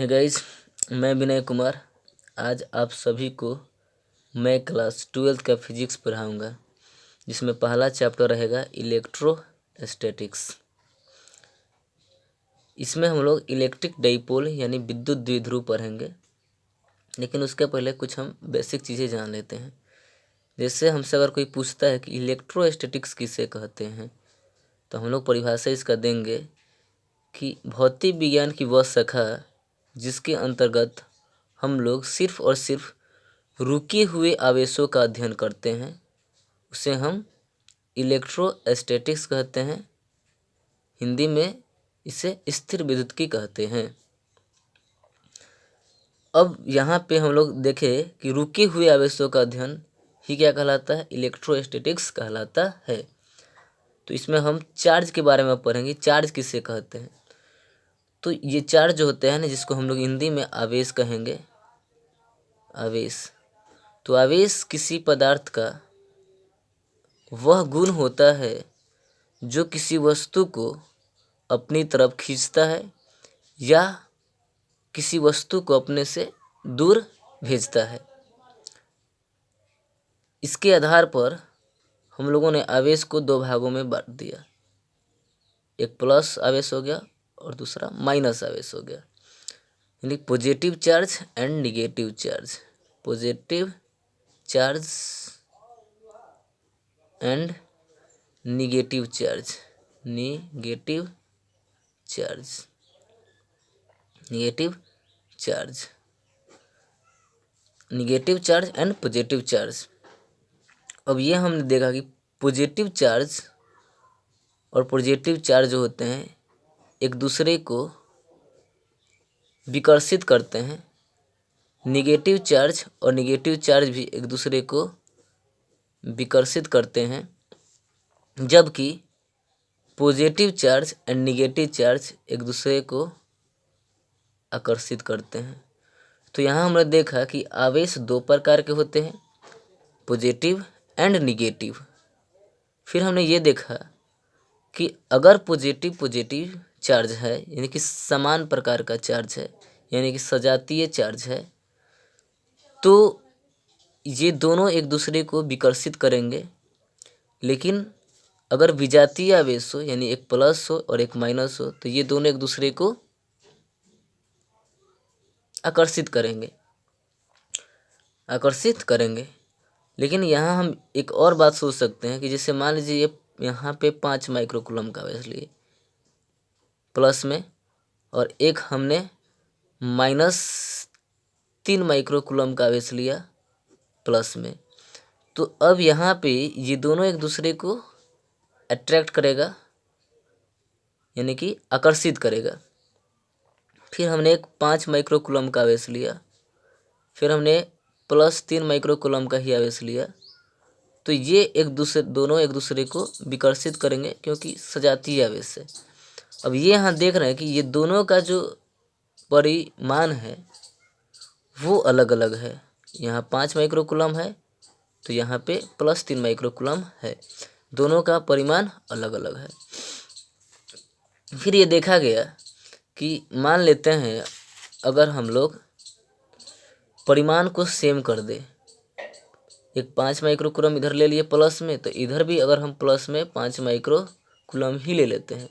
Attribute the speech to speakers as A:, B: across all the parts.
A: Hey guys, मैं विनय कुमार। आज आप सभी को मैं क्लास 12th का फिजिक्स पढ़ाऊंगा, जिसमें पहला चैप्टर रहेगा इलेक्ट्रोस्टैटिक्स। इसमें हम लोग इलेक्ट्रिक डाइपोल यानी विद्युत द्विध्रुव पढ़ेंगे, लेकिन उसके पहले कुछ हम बेसिक चीज़ें जान लेते हैं। जैसे हमसे अगर कोई पूछता है कि इलेक्ट्रोस्टैटिक्स किसे कहते हैं, तो हम लोग परिभाषा इसका देंगे कि भौतिक विज्ञान की वह शाखा जिसके अंतर्गत हम लोग सिर्फ और सिर्फ रुके हुए आवेशों का अध्ययन करते हैं, उसे हम इलेक्ट्रोस्टैटिक्स कहते हैं। हिंदी में इसे स्थिर विद्युत्की कहते हैं। अब यहाँ पे हम लोग देखें कि रुके हुए आवेशों का अध्ययन ही क्या कहलाता है, इलेक्ट्रोस्टैटिक्स कहलाता है। तो इसमें हम चार्ज के बारे में पढ़ेंगे। चार्ज किसे कहते हैं? तो ये चार्ज जो होते हैं ना, जिसको हम लोग हिंदी में आवेश कहेंगे, आवेश। तो आवेश किसी पदार्थ का वह गुण होता है जो किसी वस्तु को अपनी तरफ खींचता है या किसी वस्तु को अपने से दूर भेजता है। इसके आधार पर हम लोगों ने आवेश को दो भागों में बांट दिया। एक प्लस आवेश हो गया और दूसरा माइनस आवेश हो गया, यानी positive charge and negative charge. Positive charge and negative charge. Negative charge, negative charge, negative charge and positive charge. अब ये हमने देखा कि पॉजिटिव चार्ज और पॉजिटिव चार्ज जो होते हैं एक दूसरे को विकर्षित करते हैं। निगेटिव चार्ज और निगेटिव चार्ज भी एक दूसरे को विकर्षित करते हैं, जबकि positive charge and negative charge एक दूसरे को आकर्षित करते हैं। तो यहाँ हमने देखा कि आवेश दो प्रकार के होते हैं, पॉजिटिव एंड निगेटिव। फिर हमने ये देखा कि अगर पॉजिटिव पॉजिटिव चार्ज है, यानी कि समान प्रकार का चार्ज है, यानी कि सजातीय चार्ज है, तो ये दोनों एक दूसरे को विकर्षित करेंगे। लेकिन अगर विजातीय आवेश हो, यानी एक प्लस हो और एक माइनस हो, तो ये दोनों एक दूसरे को आकर्षित करेंगे। लेकिन यहाँ हम एक और बात सोच सकते हैं कि जैसे मान लीजिए ये यहाँ पे 5 माइक्रोकूलम का आवेश लिए प्लस में, और एक हमने -3 माइक्रोकूलम का आवेश लिया प्लस में। तो अब यहाँ पे ये दोनों एक दूसरे को अट्रैक्ट करेगा, यानी कि आकर्षित करेगा। फिर हमने एक 5 माइक्रोकूलम का आवेश लिया, फिर हमने +3 माइक्रोकूलम का ही आवेश लिया, तो ये दोनों एक दूसरे को विकर्षित करेंगे, क्योंकि सजातीय आवेश है। अब ये यहाँ देख रहे हैं कि ये दोनों का जो परिमाण है वो अलग अलग है। यहाँ 5 माइक्रोकूलम है, तो यहाँ पे +3 माइक्रोकूलम है। दोनों का परिमाण अलग अलग है। फिर ये देखा गया कि मान लेते हैं अगर हम लोग परिमाण को सेम कर दे, एक 5 माइक्रोकूलम इधर ले लिए प्लस में, तो इधर भी अगर हम प्लस में 5 माइक्रोकूलम ही ले लेते हैं,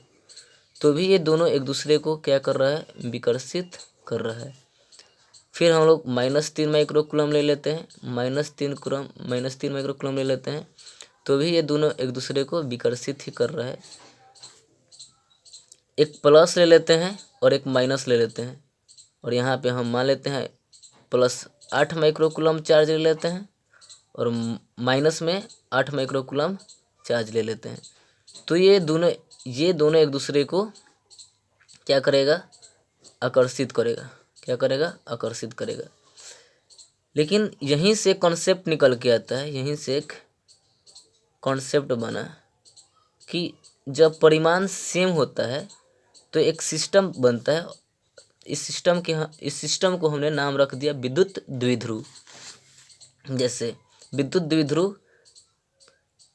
A: तो भी ये दोनों एक दूसरे को क्या कर रहा है, विकर्षित कर रहा है। फिर हम लोग -3 माइक्रोकूलम ले लेते हैं, -3 माइक्रोकूलम ले लेते हैं, तो भी ये दोनों एक दूसरे को विकर्षित ही कर रहा है। एक प्लस ले लेते हैं और एक माइनस ले लेते हैं, और यहाँ पे हम मान लेते हैं +8 माइक्रोकूलम चार्ज ले लेते हैं और माइनस में 8 माइक्रोकूलम चार्ज ले लेते हैं। तो ये दोनों एक दूसरे को क्या करेगा, आकर्षित करेगा। क्या करेगा, आकर्षित करेगा। लेकिन यहीं से कॉन्सेप्ट निकल के आता है, यहीं से एक कॉन्सेप्ट बना कि जब परिमाण सेम होता है तो एक सिस्टम बनता है। इस सिस्टम को हमने नाम रख दिया विद्युत द्विध्रुव। जैसे विद्युत द्विध्रुव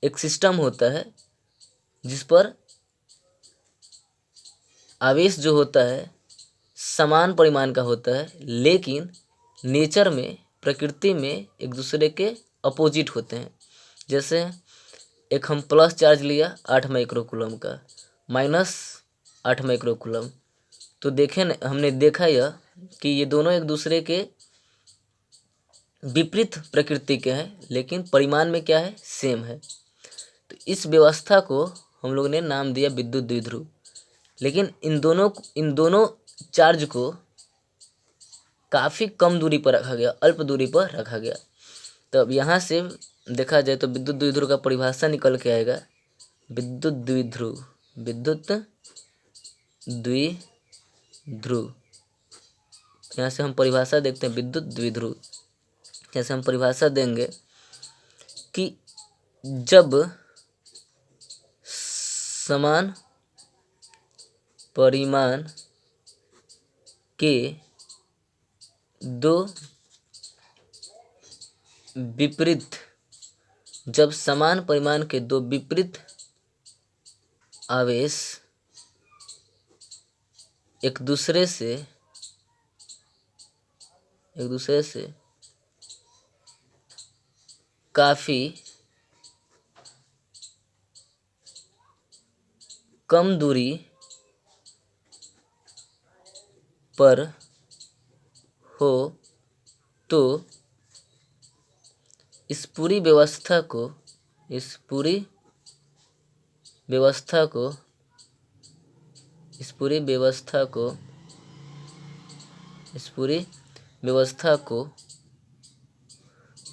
A: एक सिस्टम होता है जिस पर आवेश जो होता है समान परिमाण का होता है, लेकिन नेचर में, प्रकृति में एक दूसरे के अपोजिट होते हैं। जैसे एक हम प्लस चार्ज लिया 8 माइक्रोकूलम का, माइनस 8 माइक्रोकूलम, तो देखें न, हमने देखा यह कि ये दोनों एक दूसरे के विपरीत प्रकृति के हैं, लेकिन परिमाण में क्या है, सेम है। तो इस व्यवस्था को हम लोग ने नाम दिया विद्युत द्विध्रुव। लेकिन इन दोनों चार्ज को काफ़ी कम दूरी पर रखा गया, अल्प दूरी पर रखा गया। तो अब यहाँ से देखा जाए तो विद्युत द्विध्रुव का परिभाषा निकल के आएगा, विद्युत द्विध्रुव, विद्युत द्विध्रुव। यहाँ से हम परिभाषा देखते हैं विद्युत द्विध्रुव। जैसे हम परिभाषा देंगे कि जब समान परिमाण के दो विपरीत जब समान परिमाण के दो विपरीत आवेश एक दूसरे से काफ़ी कम दूरी पर हो तो इस पूरी व्यवस्था को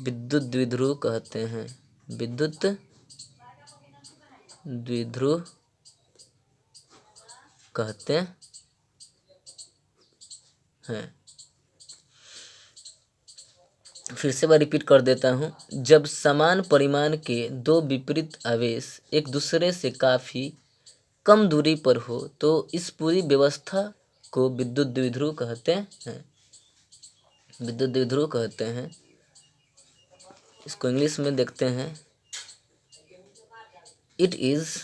A: विद्युत द्विध्रुव कहते हैं। विद्युत द्विध्रुव कहते हैं। फिर से मैं रिपीट कर देता हूँ। जब समान परिमाण के दो विपरीत आवेश एक दूसरे से काफ़ी कम दूरी पर हो तो इस पूरी व्यवस्था को विद्युत द्विध्रुव कहते हैं। विद्युत द्विध्रुव कहते हैं। इसको इंग्लिश में देखते हैं। It is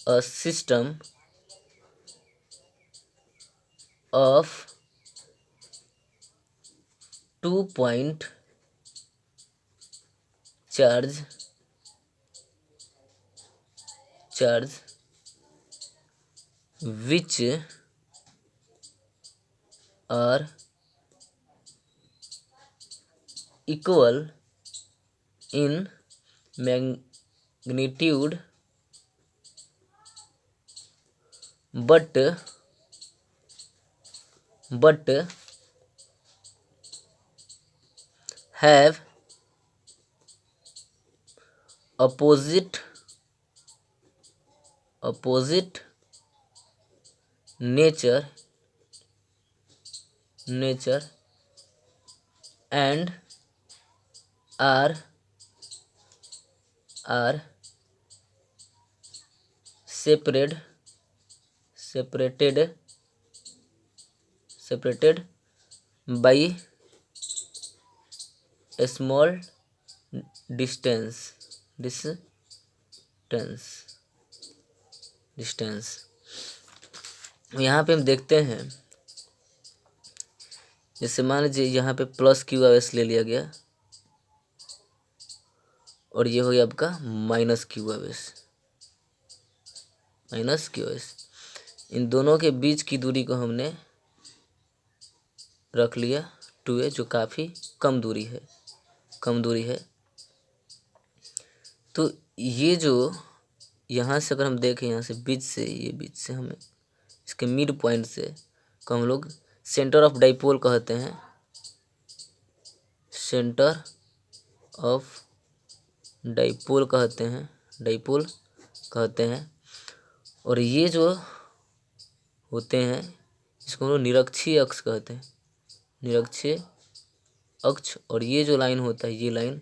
A: a system of 2 point charge which are equal in magnitude but have opposite nature and are separated by a small distance। यहाँ पे हम देखते हैं, जैसे मान लीजिए यहाँ पे प्लस क्यू आवेश ले लिया गया और ये हो गया आपका माइनस क्यू आवेश। इन दोनों के बीच की दूरी को हमने रख लिया 2a, जो काफ़ी कम दूरी है। तो ये जो यहाँ से अगर हम देखें, यहाँ से बीच से हमें इसके मिड पॉइंट से को हम लोग सेंटर ऑफ डाइपोल कहते हैं। सेंटर ऑफ डाइपोल कहते हैं। और ये जो होते हैं इसको हम लोग निरक्षीय अक्ष कहते हैं। निरक्षीय अक्ष। और ये जो लाइन होता है, ये लाइन,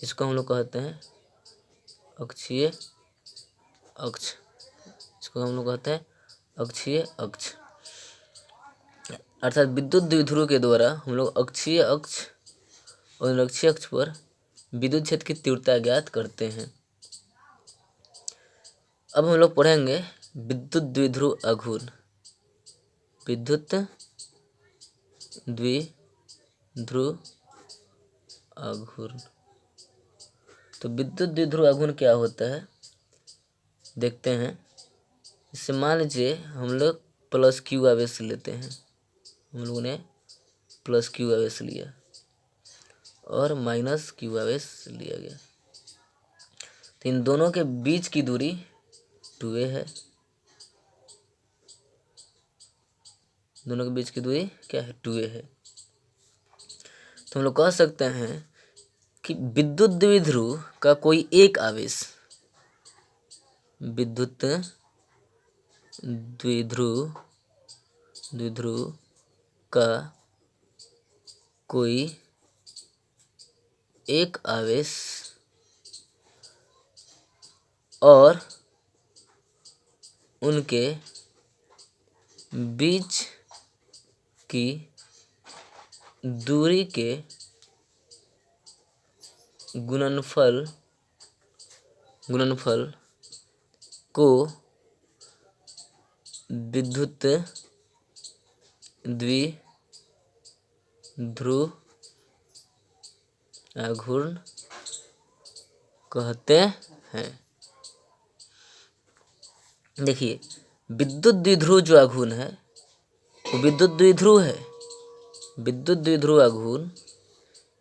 A: इसको हम लोग कहते हैं अक्षीय अक्ष। अर्थात विद्युत द्विध्रुव के द्वारा हम लोग अक्षीय अक्ष और निरक्षीय अक्ष पर विद्युत क्षेत्र की तीव्रता ज्ञात करते हैं। अब हम लोग पढ़ेंगे विद्युत द्विध्रुव आघूर्ण। विद्युत द्विध्रुव आघूर्ण। तो विद्युत द्विध्रुव आघूर्ण क्या होता है देखते हैं। इससे मान लीजिए हम लोग प्लस क्यू आवेश लेते हैं, हम लोगों ने प्लस क्यू आवेश लिया और माइनस क्यू आवेश लिया गया, तो इन दोनों के बीच की दूरी 2a है। दोनों के बीच की दूरी क्या है? 2a है। तो हम लोग कह सकते हैं कि विद्युत द्विध्रुव का कोई एक आवेश, विद्युत द्विध्रुव का कोई एक आवेश और उनके बीच की दूरी के गुणनफल को विद्युत द्विध्रुव आघूर्ण कहते हैं। देखिए, विद्युत द्विध्रुव जो आघूर्ण है वो विद्युत द्विध्रुव है। विद्युत द्विध्रुव आघूर्ण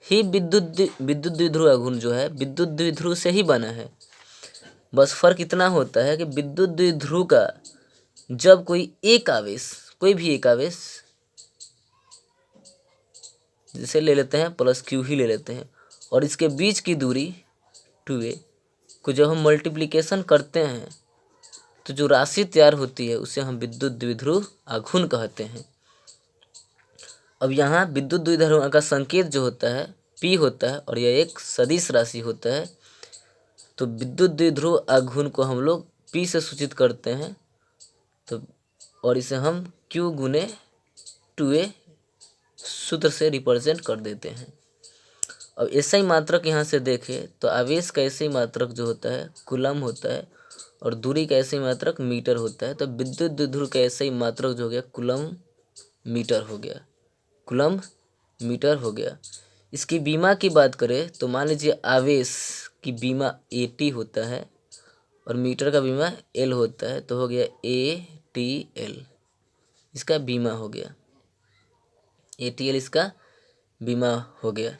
A: ही विद्युत द्विध्रुव आघूर्ण जो है विद्युत द्विध्रुव से ही बना है। बस फर्क इतना होता है कि विद्युत द्विध्रुव का जब कोई एक आवेश, कोई भी एक आवेश, जिसे ले लेते हैं प्लस क्यू ही ले लेते हैं, और इसके बीच की दूरी 2a को जब हम मल्टीप्लिकेशन करते हैं तो जो राशि तैयार होती है उसे हम विद्युत द्विध्रुव आघूर्ण कहते हैं। अब यहाँ विद्युत द्विध्रुव का संकेत जो होता है P होता है और यह एक सदिश राशि होता है। तो विद्युत द्विध्रुव आघूर्ण को हम लोग P से सूचित करते हैं, तो और इसे हम Q गुने 2a सूत्र से रिप्रेजेंट कर देते हैं। अब ऐसा ही मात्रक यहाँ से देखें तो आवेश का ऐसे ही मात्रक जो होता है कूलम होता है और दूरी का ऐसे ही मात्रक मीटर होता है। तो विद्युत द्विध्रुव का ऐसे ही मात्रक जो हो गया कूलम मीटर हो गया, कूलम मीटर हो गया। इसकी बीमा की बात करें तो मान लीजिए आवेश की बीमा AT होता है और मीटर का बीमा L होता है, तो हो गया ATL, इसका बीमा हो गया, ATL इसका बीमा हो गया।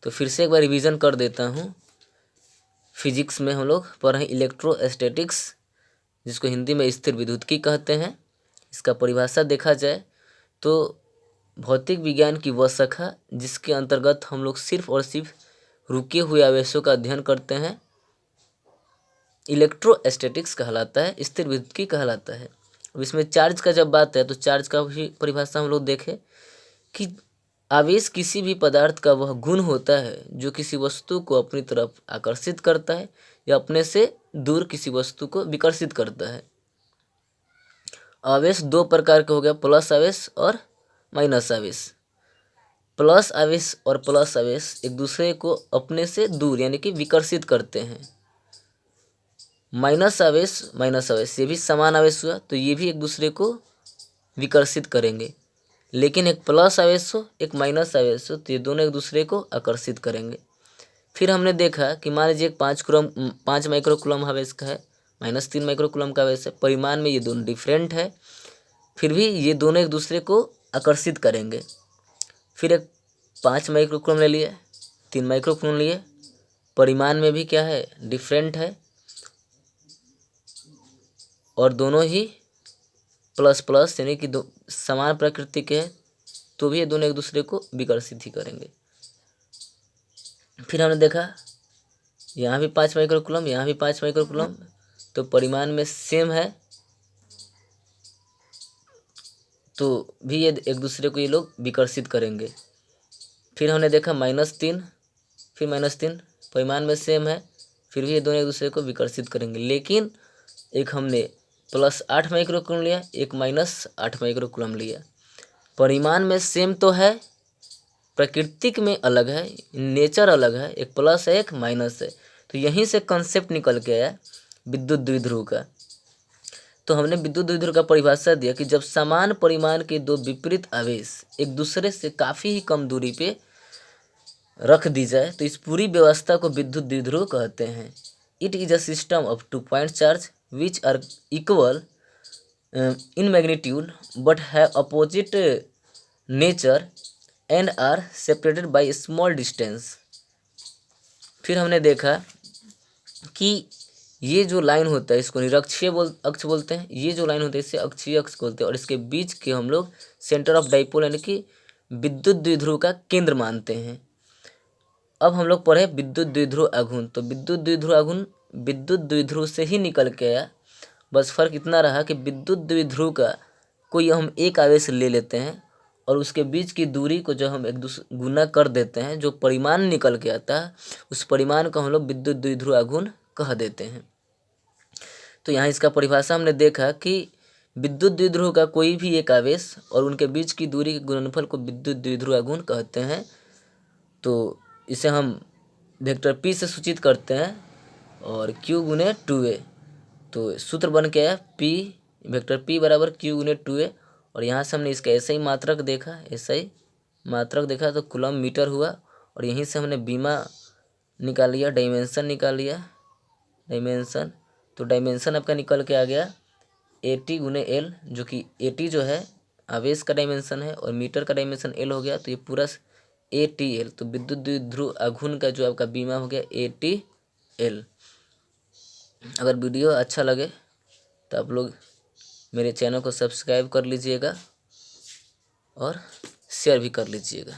A: तो फिर से एक बार रिवीजन कर देता हूँ। फिजिक्स में हम लोग पढ़ रहे हैं इलेक्ट्रोस्टैटिक्स, जिसको हिंदी में स्थिर विद्युत्की कहते हैं। इसका परिभाषा देखा जाए तो भौतिक विज्ञान की वह शाखा जिसके अंतर्गत हम लोग सिर्फ और सिर्फ रुके हुए आवेशों का अध्ययन करते हैं, इलेक्ट्रोस्टैटिक्स कहलाता है, स्थिर विद्युत्की कहलाता है। अब इसमें चार्ज का जब बात है तो चार्ज का भी परिभाषा हम लोग देखें कि आवेश किसी भी पदार्थ का वह गुण होता है जो किसी वस्तु को अपनी तरफ आकर्षित करता है या अपने से दूर किसी वस्तु को विकर्षित करता है। आवेश दो प्रकार के हो गया, प्लस आवेश और माइनस आवेश। प्लस आवेश और प्लस आवेश एक दूसरे को अपने से दूर यानी कि विकर्षित करते हैं। माइनस आवेश ये भी समान आवेश हुआ तो ये भी एक दूसरे को विकर्षित करेंगे। लेकिन एक प्लस आवेश हो एक माइनस आवेश हो तो ये दोनों एक दूसरे को आकर्षित करेंगे। फिर हमने देखा कि मान लीजिए 5 माइक्रोकूलम आवेश का है, -3 माइक्रोकूलम का आवेश है, परिमाण में ये दोनों डिफरेंट है, फिर भी ये दोनों एक दूसरे को आकर्षित करेंगे। फिर एक 5 माइक्रोकूलम ले लिए, 3 माइक्रोकूलम लिए, परिमाण में भी क्या है डिफरेंट है और दोनों ही प्लस प्लस यानी कि समान प्रकृति के हैं, तो भी ये दोनों एक दूसरे को विकर्षित ही करेंगे। फिर हमने देखा यहाँ भी 5 माइक्रोकूलम, यहाँ भी 5 माइक्रोकूलम, तो परिमाण में सेम है तो भी ये एक दूसरे को ये लोग विकर्षित करेंगे। फिर हमने देखा -3, फिर -3, परिमाण में सेम है, फिर भी ये दोनों एक दूसरे को विकर्षित करेंगे। लेकिन एक हमने +8 माइक्रोकूलम लिया, एक -8 माइक्रोकूलम लिया, परिमाण में सेम तो है, प्राकृतिक में अलग है, नेचर अलग है, एक प्लस है एक माइनस है। तो यहीं से कंसेप्ट निकल के आया विद्युत द्विध्रुव का। तो हमने विद्युत द्विध्रुव का परिभाषा दिया कि जब समान परिमाण के दो विपरीत आवेश एक दूसरे से काफ़ी ही कम दूरी पे रख दी जाए तो इस पूरी व्यवस्था को विद्युत द्विध्रुव कहते हैं। It is a system of 2 point charge which are equal in magnitude but have opposite nature and are separated by small distance. फिर हमने देखा कि ये जो लाइन होता है इसको निरक्षीय अक्ष बोलते हैं, ये जो लाइन होता है इसे अक्षीय अक्ष बोलते हैं, और इसके बीच के हम लोग सेंटर ऑफ डाइपोल यानी कि विद्युत द्विध्रुव का केंद्र मानते हैं। अब हम लोग पढ़े विद्युत द्विध्रुव आघूर्ण। तो विद्युत द्विध्रुव आघूर्ण विद्युत द्विध्रुव से ही निकल के आया, बस फर्क इतना रहा कि विद्युत द्विध्रुव का कोई हम एक आवेश ले लेते हैं और उसके बीच की दूरी को जब हम एक दूसरे गुना कर देते हैं, जो परिमाण निकल के आता है उस परिमाण को हम लोग विद्युत द्विध्रुव आघूर्ण कह देते हैं। तो यहाँ इसका परिभाषा हमने देखा कि विद्युत द्विध्रुव का कोई भी एक आवेश और उनके बीच की दूरी के गुणनफल को विद्युत द्विध्रुव आघूर्ण कहते हैं। तो इसे हम वेक्टर P से सूचित करते हैं और Q गुने 2a। तो सूत्र बन के आया P वेक्टर P बराबर Q गुने 2a, और यहाँ से हमने इसका ऐसा ही मात्रक देखा तो कूलम मीटर हुआ, और यहीं से हमने बीमा निकाल लिया, डायमेंशन निकाल लिया, डायमेंशन। तो डायमेंशन आपका निकल के आ गया AT गुने L, जो कि AT जो है आवेश का डायमेंशन है और मीटर का डायमेंशन L हो गया, तो ये पूरा ATL। तो विद्युत द्विध्रुव आघूर्ण का जो आपका बीमा हो गया ATL। अगर वीडियो अच्छा लगे तो आप लोग मेरे चैनल को सब्सक्राइब कर लीजिएगा और शेयर भी कर लीजिएगा।